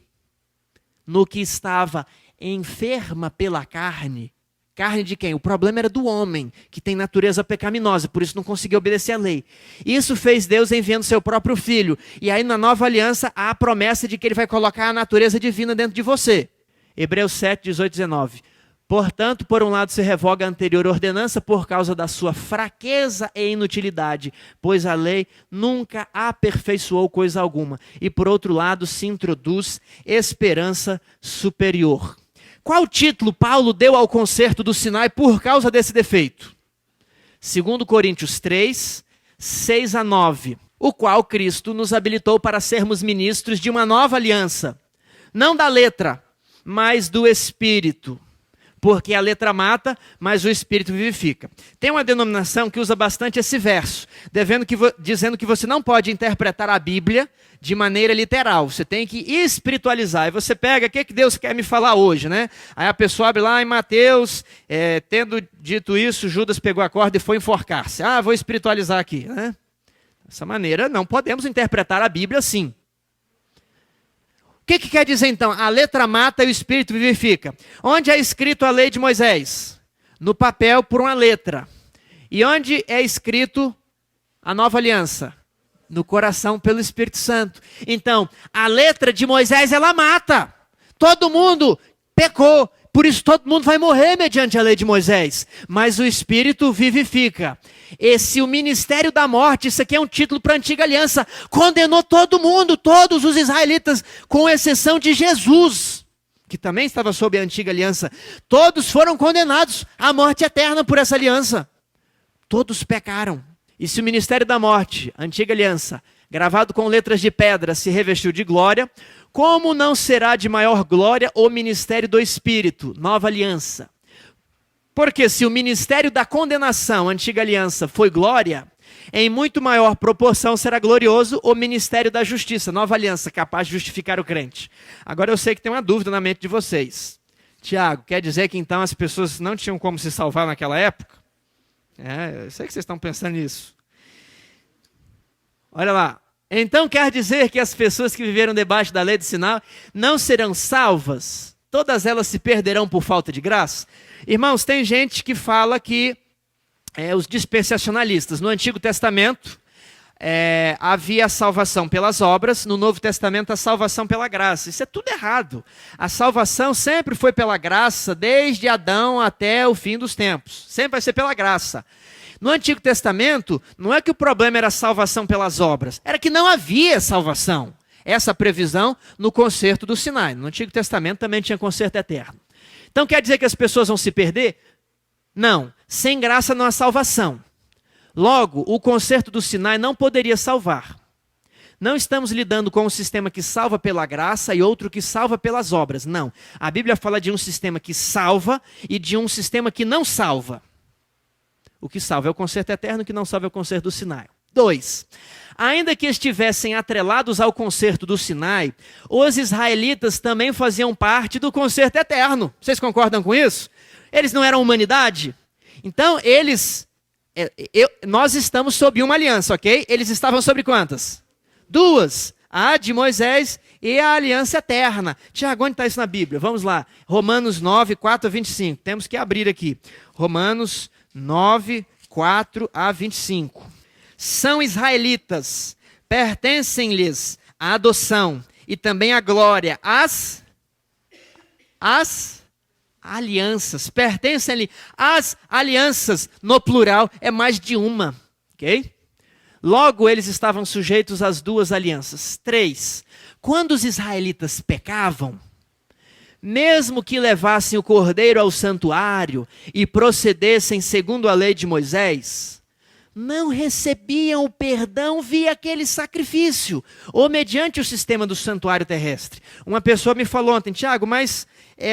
no que estava enferma pela carne. Carne de quem? O problema era do homem, que tem natureza pecaminosa, por isso não conseguia obedecer à lei. Isso fez Deus enviando seu próprio filho. E aí na nova aliança há a promessa de que ele vai colocar a natureza divina dentro de você. Hebreus 7, 18, 19. Portanto, por um lado se revoga a anterior ordenança por causa da sua fraqueza e inutilidade, pois a lei nunca aperfeiçoou coisa alguma. E por outro lado se introduz esperança superior. Qual título Paulo deu ao concerto do Sinai por causa desse defeito? 2 Coríntios 3, 6 a 9. O qual Cristo nos habilitou para sermos ministros de uma nova aliança, não da letra, mas do Espírito. Porque a letra mata, mas o Espírito vivifica. Tem uma denominação que usa bastante esse verso, dizendo que você não pode interpretar a Bíblia de maneira literal. Você tem que espiritualizar. E você pega, o que Deus quer me falar hoje, né? Aí a pessoa abre lá em Mateus, tendo dito isso, Judas pegou a corda e foi enforcar-se. Vou espiritualizar aqui, né? Dessa maneira, não podemos interpretar a Bíblia assim. O que quer dizer então? A letra mata e o Espírito vivifica. Onde é escrito a lei de Moisés? No papel por uma letra. E onde é escrito a nova aliança? No coração pelo Espírito Santo. Então, a letra de Moisés, ela mata. Todo mundo pecou. Por isso todo mundo vai morrer mediante a lei de Moisés. Mas o Espírito vivifica. O ministério da morte, isso aqui é um título para a antiga aliança, condenou todo mundo, todos os israelitas, com exceção de Jesus, que também estava sob a antiga aliança. Todos foram condenados à morte eterna por essa aliança. Todos pecaram. E se o ministério da morte, a antiga aliança, gravado com letras de pedra, se revestiu de glória, como não será de maior glória o ministério do Espírito, nova aliança? Porque se o ministério da condenação, antiga aliança, foi glória, em muito maior proporção será glorioso o ministério da justiça, nova aliança, capaz de justificar o crente. Agora eu sei que tem uma dúvida na mente de vocês. Tiago, quer dizer que então as pessoas não tinham como se salvar naquela época? Eu sei que vocês estão pensando nisso. Olha lá. Então quer dizer que as pessoas que viveram debaixo da lei do sinal não serão salvas? Todas elas se perderão por falta de graça? Irmãos, tem gente que fala que os dispensacionalistas, no Antigo Testamento, havia a salvação pelas obras, no Novo Testamento a salvação pela graça. Isso é tudo errado. A salvação sempre foi pela graça, desde Adão até o fim dos tempos. Sempre vai ser pela graça. No Antigo Testamento, não é que o problema era a salvação pelas obras, era que não havia salvação. Essa previsão no concerto do Sinai. No Antigo Testamento também tinha concerto eterno. Então quer dizer que as pessoas vão se perder? Não. Sem graça não há salvação. Logo, o concerto do Sinai não poderia salvar. Não estamos lidando com um sistema que salva pela graça e outro que salva pelas obras. Não. A Bíblia fala de um sistema que salva e de um sistema que não salva. O que salva é o concerto eterno, o que não salva é o concerto do Sinai. 2. Ainda que estivessem atrelados ao concerto do Sinai, os israelitas também faziam parte do concerto eterno. Vocês concordam com isso? Eles não eram humanidade? Então, nós estamos sob uma aliança, ok? Eles estavam sobre quantas? 2. A de Moisés e a aliança eterna. Tiago, onde está isso na Bíblia? Vamos lá. Romanos 9, 4 a 25. Temos que abrir aqui. Romanos 9, 4 a 25. São israelitas, pertencem-lhes a adoção e também a glória, as alianças, pertencem-lhe as alianças, no plural é mais de uma, ok? Logo eles estavam sujeitos às duas alianças. 3. Quando os israelitas pecavam, mesmo que levassem o cordeiro ao santuário e procedessem segundo a lei de Moisés, não recebiam o perdão via aquele sacrifício, ou mediante o sistema do santuário terrestre. Uma pessoa me falou ontem, Tiago, mas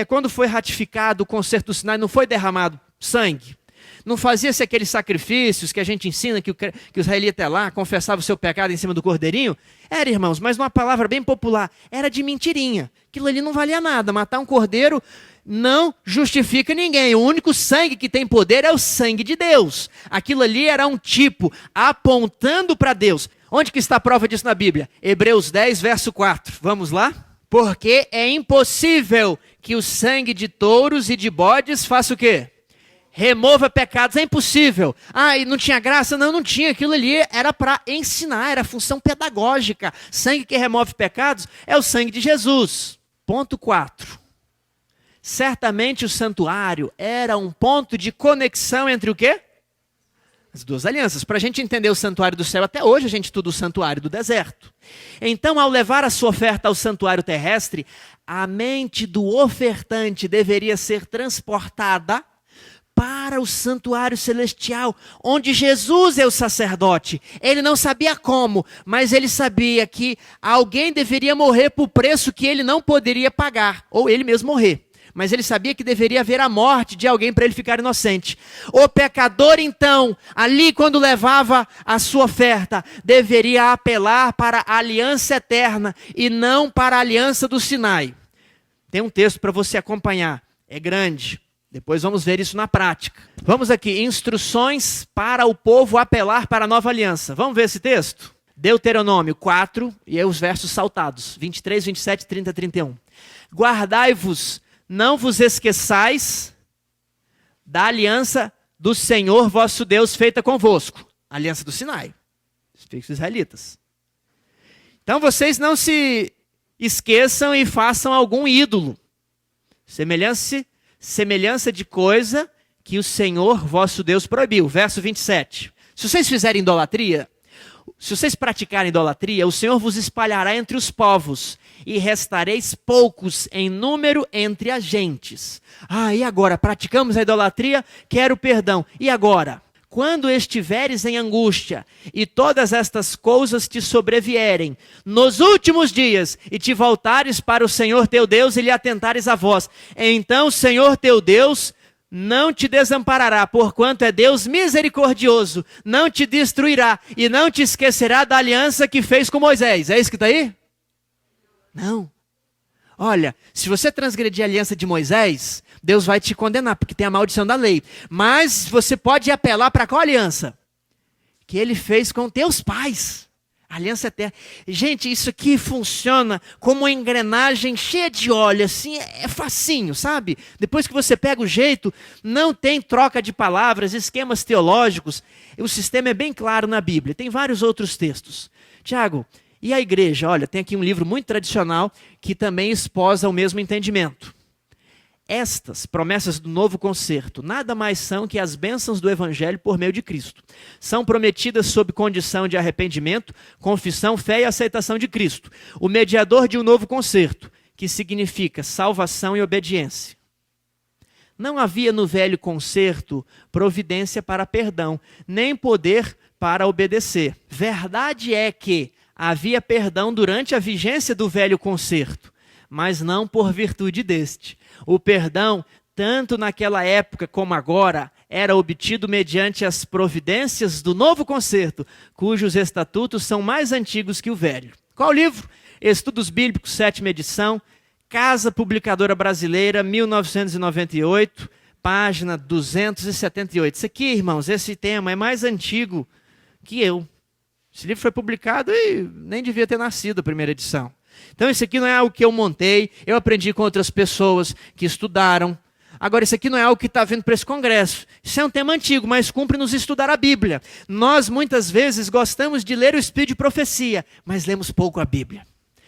quando foi ratificado o concerto do Sinai, não foi derramado sangue? Não fazia-se aqueles sacrifícios que a gente ensina, que o israelita ia lá, confessava o seu pecado em cima do cordeirinho? Era, irmãos, mas numa palavra bem popular, era de mentirinha. Aquilo ali não valia nada. Matar um cordeiro não justifica ninguém. O único sangue que tem poder é o sangue de Deus. Aquilo ali era um tipo apontando para Deus. Onde que está a prova disso na Bíblia? Hebreus 10, verso 4. Vamos lá? Porque é impossível que o sangue de touros e de bodes faça o quê? Remova pecados. É impossível. E não tinha graça? Não tinha. Aquilo ali era para ensinar, era função pedagógica. Sangue que remove pecados é o sangue de Jesus. Ponto 4. Certamente o santuário era um ponto de conexão entre o quê? As duas alianças. Para a gente entender o santuário do céu, até hoje a gente estuda o santuário do deserto. Então, ao levar a sua oferta ao santuário terrestre, a mente do ofertante deveria ser transportada para o santuário celestial, onde Jesus é o sacerdote. Ele não sabia como, mas ele sabia que alguém deveria morrer por preço que ele não poderia pagar, ou ele mesmo morrer. mas ele sabia que deveria haver a morte de alguém para ele ficar inocente. O pecador, então, ali quando levava a sua oferta, deveria apelar para a aliança eterna e não para a aliança do Sinai. Tem um texto para você acompanhar, é grande. Depois vamos ver isso na prática. Vamos aqui, instruções para o povo apelar para a nova aliança. Vamos ver esse texto? Deuteronômio 4, e aí os versos saltados, 23, 27, 30, 31. Guardai-vos, não vos esqueçais da aliança do Senhor vosso Deus feita convosco. Aliança do Sinai. Explica os israelitas. Então vocês não se esqueçam e façam algum ídolo. Semelhança de coisa que o Senhor vosso Deus proibiu. Verso 27. Se vocês fizerem idolatria, se vocês praticarem idolatria, o Senhor vos espalhará entre os povos, e restareis poucos em número entre as gentes. E agora? Praticamos a idolatria? Quero perdão. E agora? Quando estiveres em angústia, e todas estas coisas te sobrevierem, nos últimos dias, e te voltares para o Senhor teu Deus, e lhe atentares a voz, então o Senhor teu Deus não te desamparará, porquanto é Deus misericordioso, não te destruirá e não te esquecerá da aliança que fez com Moisés. É isso que está aí? Não. Olha, se você transgredir a aliança de Moisés, Deus vai te condenar, porque tem a maldição da lei. Mas você pode apelar para qual aliança? Que ele fez com teus pais. Aliança eterna. Gente, isso aqui funciona como uma engrenagem cheia de óleo, assim, é facinho, sabe? Depois que você pega o jeito, não tem troca de palavras, esquemas teológicos. O sistema é bem claro na Bíblia. Tem vários outros textos. Tiago, e a igreja? Olha, tem aqui um livro muito tradicional que também esposa o mesmo entendimento. Estas promessas do novo concerto nada mais são que as bênçãos do Evangelho por meio de Cristo. São prometidas sob condição de arrependimento, confissão, fé e aceitação de Cristo, o mediador de um novo concerto, que significa salvação e obediência. Não havia no velho concerto providência para perdão, nem poder para obedecer. Verdade é que havia perdão durante a vigência do velho concerto, mas não por virtude deste. O perdão, tanto naquela época como agora, era obtido mediante as providências do novo concerto, cujos estatutos são mais antigos que o velho. Qual livro? Estudos Bíblicos, 7ª edição, Casa Publicadora Brasileira, 1998, página 278. Isso aqui, irmãos, esse tema é mais antigo que eu. Esse livro foi publicado e nem devia ter nascido a primeira edição. Então isso aqui não é algo que eu montei, eu aprendi com outras pessoas que estudaram. Agora isso aqui não é algo que está vindo para esse congresso. Isso é um tema antigo, mas cumpre-nos estudar a Bíblia. Nós muitas vezes gostamos de ler o Espírito de Profecia, mas lemos pouco a Bíblia.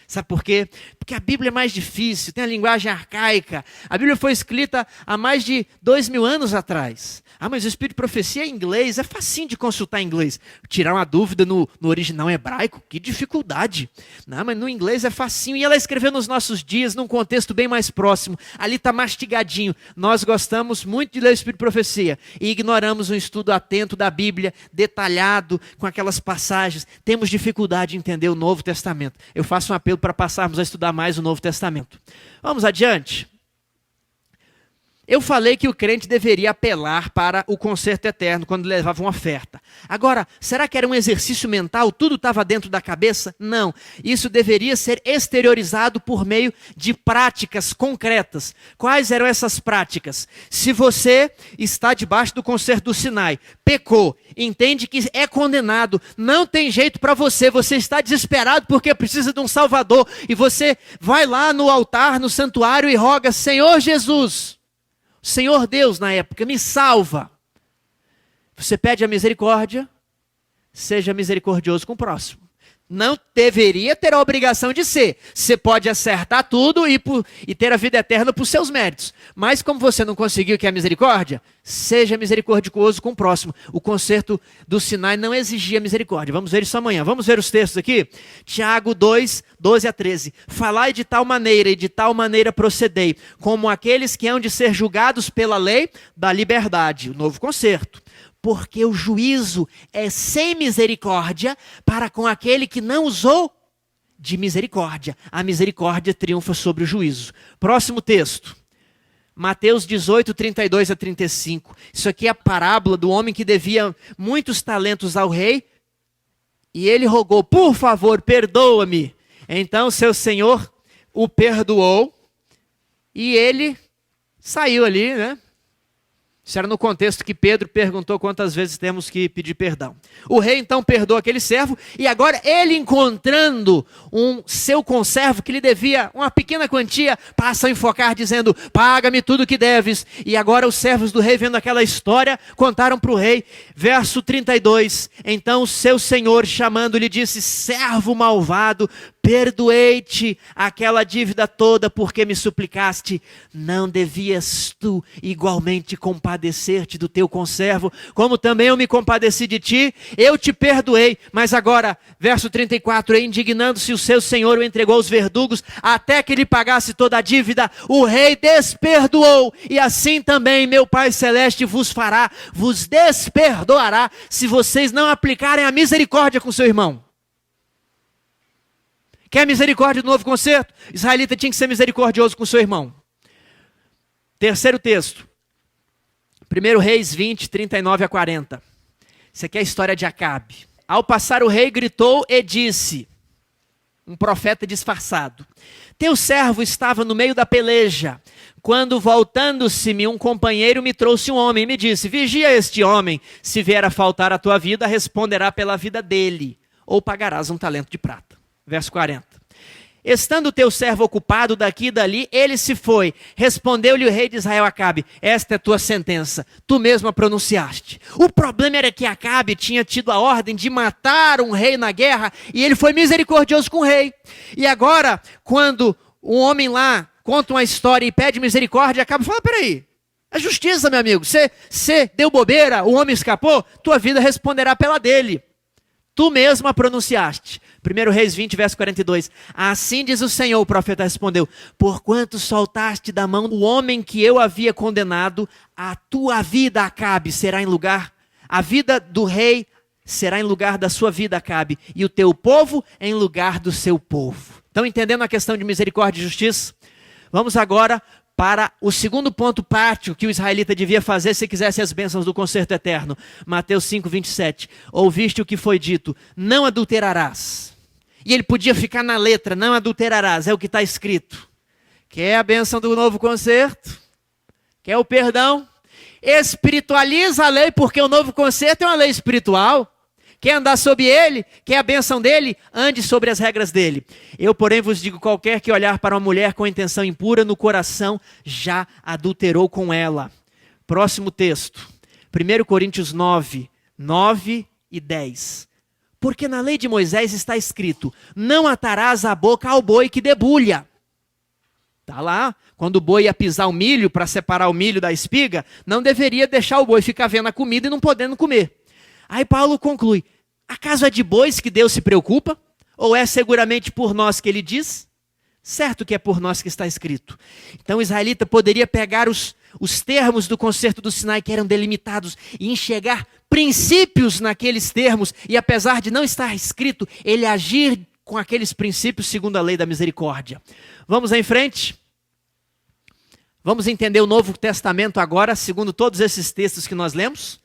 Sabe por quê? Porque a Bíblia é mais difícil, tem a linguagem arcaica. A Bíblia foi escrita há mais de 2000 anos atrás. Mas o Espírito de Profecia é em inglês, é facinho de consultar em inglês. Tirar uma dúvida no original hebraico, que dificuldade. Não, mas no inglês é facinho. E ela escreveu nos nossos dias, num contexto bem mais próximo. Ali está mastigadinho. Nós gostamos muito de ler o Espírito de Profecia e ignoramos um estudo atento da Bíblia, detalhado, com aquelas passagens. Temos dificuldade de entender o Novo Testamento. Eu faço um apelo para passarmos a estudar mais o Novo Testamento. Vamos adiante. Eu falei que o crente deveria apelar para o concerto eterno quando levava uma oferta. Agora, será que era um exercício mental? Tudo estava dentro da cabeça? Não. Isso deveria ser exteriorizado por meio de práticas concretas. Quais eram essas práticas? Se você está debaixo do concerto do Sinai, pecou, entende que é condenado, não tem jeito para você, você está desesperado porque precisa de um Salvador, e você vai lá no altar, no santuário e roga: Senhor Jesus, Senhor Deus, na época, me salva. Você pede a misericórdia, seja misericordioso com o próximo. Não deveria ter a obrigação de ser. Você pode acertar tudo e ter a vida eterna por seus méritos. Mas como você não conseguiu que é a misericórdia, seja misericordioso com o próximo. O concerto do Sinai não exigia misericórdia. Vamos ver isso amanhã. Vamos ver os textos aqui? Tiago 2, 12 a 13. Falai de tal maneira e de tal maneira procedei, como aqueles que hão de ser julgados pela lei da liberdade. O novo concerto. Porque o juízo é sem misericórdia para com aquele que não usou de misericórdia. A misericórdia triunfa sobre o juízo. Próximo texto. Mateus 18, 32 a 35. Isso aqui é a parábola do homem que devia muitos talentos ao rei. E ele rogou, por favor, perdoa-me. Então seu senhor o perdoou. E ele saiu ali, né? Isso era no contexto que Pedro perguntou quantas vezes temos que pedir perdão. O rei então perdoa aquele servo e agora ele, encontrando seu conservo que lhe devia uma pequena quantia, passa a enfocar dizendo, paga-me tudo o que deves. E agora os servos do rei, vendo aquela história, contaram para o rei. Verso 32, então o seu senhor chamando-lhe disse, servo malvado, perdoei-te aquela dívida toda porque me suplicaste. Não devias tu igualmente compadecer-te do teu conservo, como também eu me compadeci de ti? Eu te perdoei. Mas agora, verso 34, indignando-se o seu senhor, o entregou aos verdugos, até que lhe pagasse toda a dívida. O rei desperdoou, e assim também meu Pai Celeste vos fará, vos desperdoará, se vocês não aplicarem a misericórdia com seu irmão. Quer misericórdia do novo concerto? Israelita tinha que ser misericordioso com seu irmão. Terceiro texto. 1 Reis 20, 39 a 40. Isso aqui é a história de Acabe. Ao passar o rei gritou e disse, um profeta disfarçado, teu servo estava no meio da peleja, quando voltando-se-me um companheiro me trouxe um homem e me disse, vigia este homem, se vier a faltar a tua vida, responderá pela vida dele, ou pagarás um talento de prata. Verso 40. Estando o teu servo ocupado daqui e dali, ele se foi. Respondeu-lhe o rei de Israel, Acabe, esta é tua sentença, tu mesmo a pronunciaste. O problema era que Acabe tinha tido a ordem de matar um rei na guerra, e ele foi misericordioso com o rei. E agora, quando um homem lá conta uma história e pede misericórdia, Acabe fala, peraí, é justiça, meu amigo, você deu bobeira, o homem escapou, tua vida responderá pela dele. Tu mesmo a pronunciaste. 1 Reis 20, verso 42. Assim diz o Senhor, o profeta respondeu, porquanto soltaste da mão o homem que eu havia condenado, a tua vida, Acabe, será em lugar, a vida do rei será em lugar da sua vida, Acabe, e o teu povo em lugar do seu povo. Estão entendendo a questão de misericórdia e justiça? Vamos agora para o segundo ponto prático que o israelita devia fazer se quisesse as bênçãos do concerto eterno. Mateus 5, 27. Ouviste o que foi dito, não adulterarás. E ele podia ficar na letra, não adulterarás, é o que está escrito. Quer a bênção do novo concerto? Quer o perdão? Espiritualiza a lei, porque o novo concerto é uma lei espiritual. Quer andar sob ele? Quer a bênção dele? Ande sobre as regras dele. Eu, porém, vos digo, qualquer que olhar para uma mulher com intenção impura no coração, já adulterou com ela. Próximo texto. 1 Coríntios 9, 9 e 10. Porque na lei de Moisés está escrito, não atarás a boca ao boi que debulha. Está lá, quando o boi ia pisar o milho para separar o milho da espiga, não deveria deixar o boi ficar vendo a comida e não podendo comer. Aí Paulo conclui, acaso é de bois que Deus se preocupa? Ou é seguramente por nós que ele diz? Certo que é por nós que está escrito. Então o israelita poderia pegar os termos do concerto do Sinai que eram delimitados e enxergar princípios naqueles termos, e apesar de não estar escrito, ele agir com aqueles princípios segundo a lei da misericórdia. Vamos em frente? Vamos entender o Novo Testamento agora, segundo todos esses textos que nós lemos?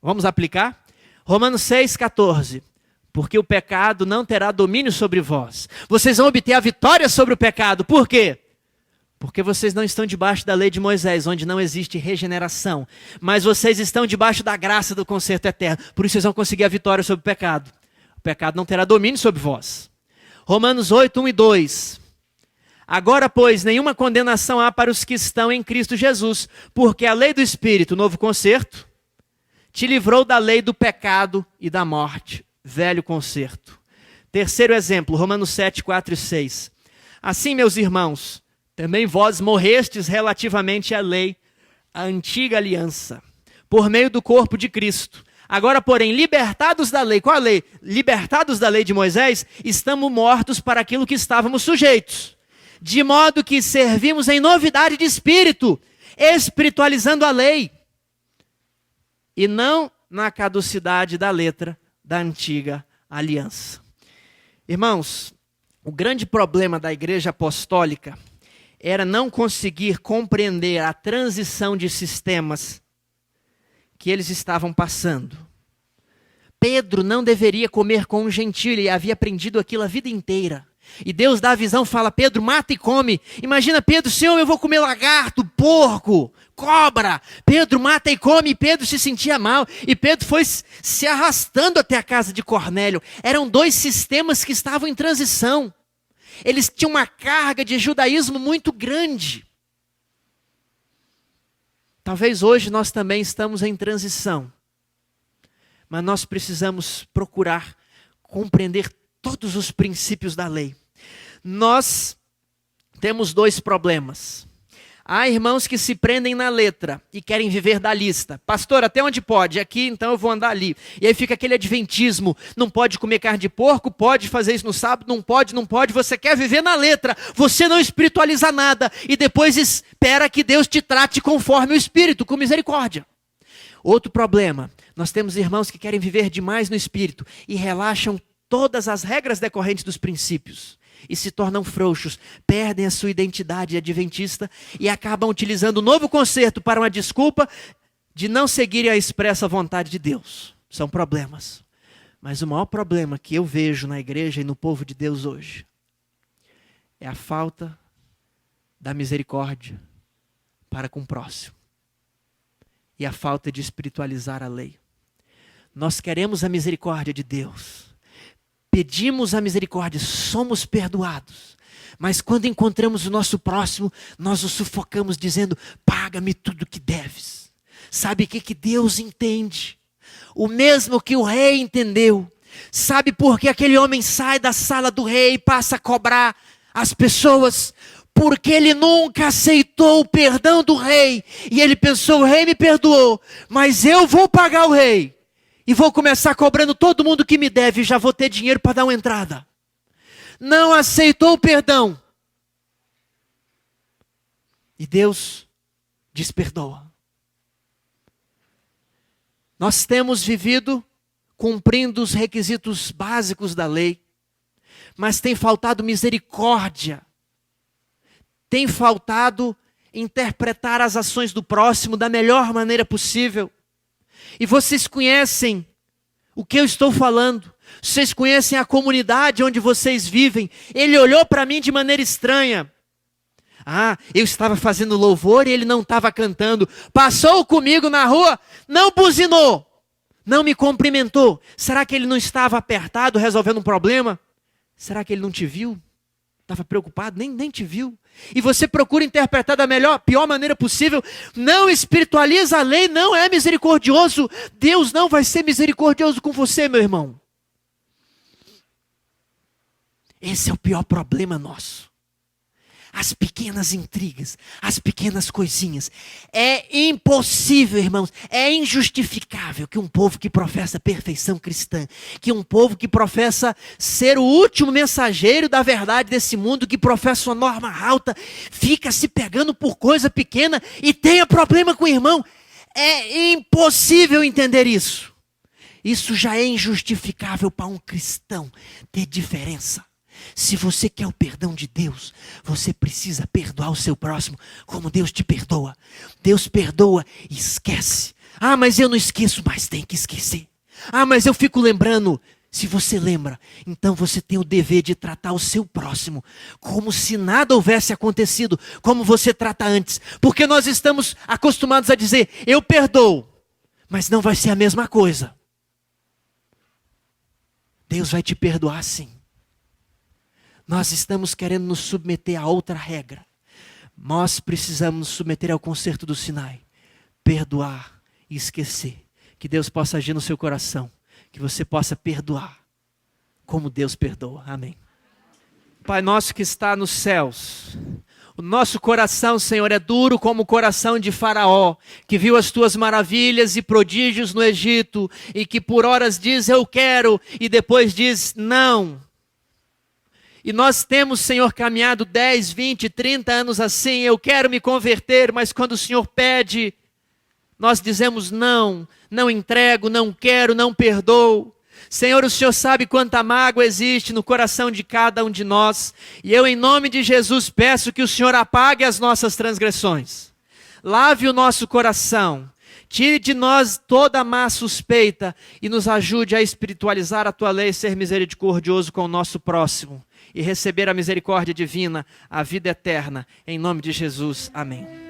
Vamos aplicar? Romanos 6, 14. Porque o pecado não terá domínio sobre vós. Vocês vão obter a vitória sobre o pecado. Por quê? Porque vocês não estão debaixo da lei de Moisés, onde não existe regeneração. Mas vocês estão debaixo da graça do concerto eterno. Por isso vocês vão conseguir a vitória sobre o pecado. O pecado não terá domínio sobre vós. Romanos 8, 1 e 2. Agora, pois, nenhuma condenação há para os que estão em Cristo Jesus. Porque a lei do Espírito, o novo concerto, te livrou da lei do pecado e da morte. Velho concerto. Terceiro exemplo, Romanos 7, 4 e 6. Assim, meus irmãos, também vós morrestes relativamente à lei, a antiga aliança, por meio do corpo de Cristo. Agora, porém, libertados da lei, qual a lei? Libertados da lei de Moisés, estamos mortos para aquilo que estávamos sujeitos. De modo que servimos em novidade de espírito, espiritualizando a lei. E não na caducidade da letra da antiga aliança. Irmãos, o grande problema da igreja apostólica era não conseguir compreender a transição de sistemas que eles estavam passando. Pedro não deveria comer com um gentio, ele havia aprendido aquilo a vida inteira. E Deus dá a visão, fala: Pedro, mata e come. Imagina Pedro: Senhor, eu vou comer lagarto, porco, cobra. Pedro mata e come, e Pedro se sentia mal. E Pedro foi se arrastando até a casa de Cornélio. Eram dois sistemas que estavam em transição. Eles tinham uma carga de judaísmo muito grande. Talvez hoje nós também estamos em transição. Mas nós precisamos procurar compreender todos os princípios da lei. Nós temos dois problemas. Há irmãos que se prendem na letra e querem viver da lista. Pastor, até onde pode? Aqui, então eu vou andar ali. E aí fica aquele adventismo. Não pode comer carne de porco, pode fazer isso no sábado, não pode, não pode. Você quer viver na letra, você não espiritualiza nada. E depois espera que Deus te trate conforme o Espírito, com misericórdia. Outro problema, nós temos irmãos que querem viver demais no Espírito e relaxam todas as regras decorrentes dos princípios. E se tornam frouxos, perdem a sua identidade adventista e acabam utilizando o novo concerto para uma desculpa de não seguirem a expressa vontade de Deus. São problemas. Mas o maior problema que eu vejo na igreja e no povo de Deus hoje é a falta da misericórdia para com o próximo e a falta de espiritualizar a lei. Nós queremos a misericórdia de Deus. Pedimos a misericórdia, somos perdoados. Mas quando encontramos o nosso próximo, nós o sufocamos dizendo: paga-me tudo que deves. Sabe o que Deus entende? O mesmo que o rei entendeu. Sabe por que aquele homem sai da sala do rei e passa a cobrar as pessoas? Porque ele nunca aceitou o perdão do rei. E ele pensou: o rei me perdoou, mas eu vou pagar o rei. E vou começar cobrando todo mundo que me deve, e já vou ter dinheiro para dar uma entrada. Não aceitou o perdão. E Deus desperdoa. Nós temos vivido cumprindo os requisitos básicos da lei, mas tem faltado misericórdia. Tem faltado interpretar as ações do próximo da melhor maneira possível. E vocês conhecem o que eu estou falando. Vocês conhecem a comunidade onde vocês vivem. Ele olhou para mim de maneira estranha. Eu estava fazendo louvor e ele não estava cantando. Passou comigo na rua, não buzinou, não me cumprimentou. Será que ele não estava apertado resolvendo um problema? Será que ele não te viu? Estava preocupado? Nem te viu. E você procura interpretar da pior maneira possível. Não espiritualiza a lei, não é misericordioso. Deus não vai ser misericordioso com você, meu irmão. Esse é o pior problema nosso. As pequenas intrigas, as pequenas coisinhas. É impossível, irmãos, é injustificável que um povo que professa perfeição cristã, que um povo que professa ser o último mensageiro da verdade desse mundo, que professa uma norma alta, fica se pegando por coisa pequena e tenha problema com o irmão. É impossível entender isso. Isso já é injustificável para um cristão ter diferença. Se você quer o perdão de Deus, você precisa perdoar o seu próximo como Deus te perdoa. Deus perdoa e esquece. Mas eu não esqueço, mas tem que esquecer. Mas eu fico lembrando. Se você lembra, então você tem o dever de tratar o seu próximo como se nada houvesse acontecido, como você trata antes. Porque nós estamos acostumados a dizer: eu perdoo, mas não vai ser a mesma coisa. Deus vai te perdoar sim. Nós estamos querendo nos submeter a outra regra. Nós precisamos nos submeter ao concerto do Sinai. Perdoar e esquecer. Que Deus possa agir no seu coração. Que você possa perdoar como Deus perdoa. Amém. Pai nosso que está nos céus. O nosso coração, Senhor, é duro como o coração de Faraó, que viu as tuas maravilhas e prodígios no Egito, e que por horas diz: eu quero, e depois diz: não. E nós temos, Senhor, caminhado 10, 20, 30 anos assim. Eu quero me converter, mas quando o Senhor pede, nós dizemos: não entrego, não quero, não perdoo. Senhor, o Senhor sabe quanta mágoa existe no coração de cada um de nós. E eu, em nome de Jesus, peço que o Senhor apague as nossas transgressões. Lave o nosso coração. Tire de nós toda a má suspeita e nos ajude a espiritualizar a tua lei e ser misericordioso com o nosso próximo. E receber a misericórdia divina, a vida eterna. Em nome de Jesus. Amém.